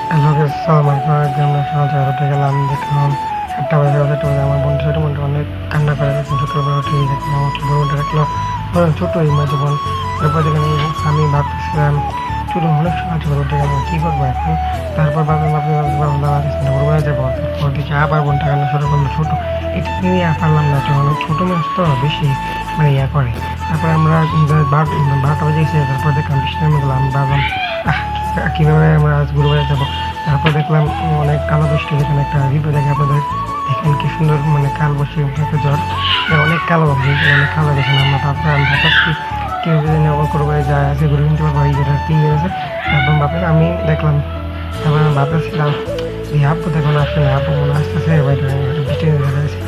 Hello guys, আসসালামু আলাইকুম। আমরা সকাল উঠে গেলাম, দেখলাম 7টা বাজে। 7টা বাজে আমার বোন, ছোটো বোনটা অনেক কান্না করে, দেখলাম ছোটোবেলা উঠে দেখলাম আমার বড় বোনটা দেখলো ছোটো এই মাঝে বোন। তারপর দেখলাম আমি ভাবতেছিলাম ছোটো অনেক সকাল সকাল উঠে গেলাম, কী করবো এখন। তারপর ভাবলাম ভাবলাম ভাবলাম দাঁড়া বড়বেলা যাবো। তারপর দেখি আবার বোনটা কান্না শুরু করলো ছোটো। এটা নিয়ে আর পারলাম না, যখন ছোটো মানুষ তো বেশি মানে ইয়া করে। তারপর আমরা 12টা বাজে গেছে। তারপর দেখলাম বৃষ্টির মধ্যে আমি ভাবলাম কীভাবে আমরা আজ ঘুরবে যাবো। তারপর দেখলাম অনেক কালো বৃষ্টি, যেখানে একটা রিপে দেখে আপনাদের দেখেন কি সুন্দর, মানে কাল বসে একটা জ্বর অনেক কালো অনেক কালো দেখেন। আমরা আমি ভাবছি কেউ যদি নকল করবে যায় আছে ঘুরে কিনতে পারবো, এই যেটা 3 দিন আছে। তারপর আমি দেখলাম, তারপর আমি ভাবতেছিলাম যে আপু দেখুন আসলে আপু মনে আসতেছে বাইরে বৃষ্টি দেখা যাচ্ছে।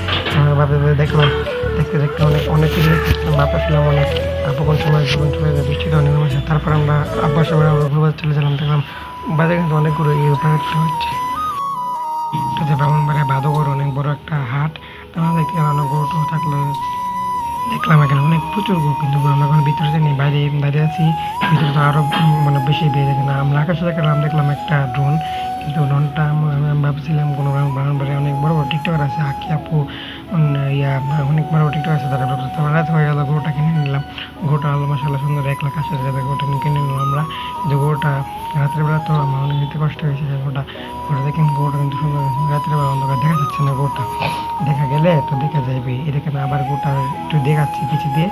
ভাবে দেখলাম, দেখতে দেখতে অনেক অনেক কিছু দেখতেছিলাম, ভাবতেছিলাম অনেক আপু কোন সময় যখন চলে যায়, বৃষ্টিটা অনেক সময়। তারপর আমরা আব্বার সময় আমরা ঘুরবার চলে গেলাম, দেখলাম বাজারে কিন্তু অনেকগুলো এই উপায়টা হচ্ছে। এটা যে ব্রাহ্মণবাড়িয়া বাদগর অনেক বড় একটা হাট। তারপর দেখতে অনেক গরু টরু থাকলো, দেখলাম এখানে অনেক প্রচুর গরু, কিন্তু আমরা এখন ভিতরে যাইনি, বাইরে বাইরে আছি। ভিতরে তো আরো মানে বেশি বেড়ে দেখে না। আমরা আকাশে দেখলাম, দেখলাম একটা ড্রোন, কিন্তু ড্রোনটা আমি ভাবছিলাম কোনো ব্রাহ্মণবাড়ি অনেক বড় বড় টিকটকার আছে, আঁকি আপু ইয়া অনেক বড় বড় টিকটকার আছে, তারা ভাবছে। তারপর রাত হয়ে গেল, গরুটা কিনে নিলাম। গরুটা আলো মশালা সুন্দর 1,80,000 গরুটা কিনে নিলাম আমরা। কিন্তু গরুটা রাত্রের বেলা তো আমার অনেক দিতে কষ্ট হয়েছে। গরুটা গরুটা দেখেন, গরুটা কিন্তু সুন্দর হয়েছে। রাত্রের বেলা অন্ধকার দেখা যাচ্ছে না, গরুটা দেখা গেলে তো দেখা যাবে। এটাকে আবার গরুটা একটু দেখাচ্ছি পিছিয়ে দিয়ে,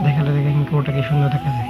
দেখালে দেখেন গরুটা কি সুন্দর দেখা যায়।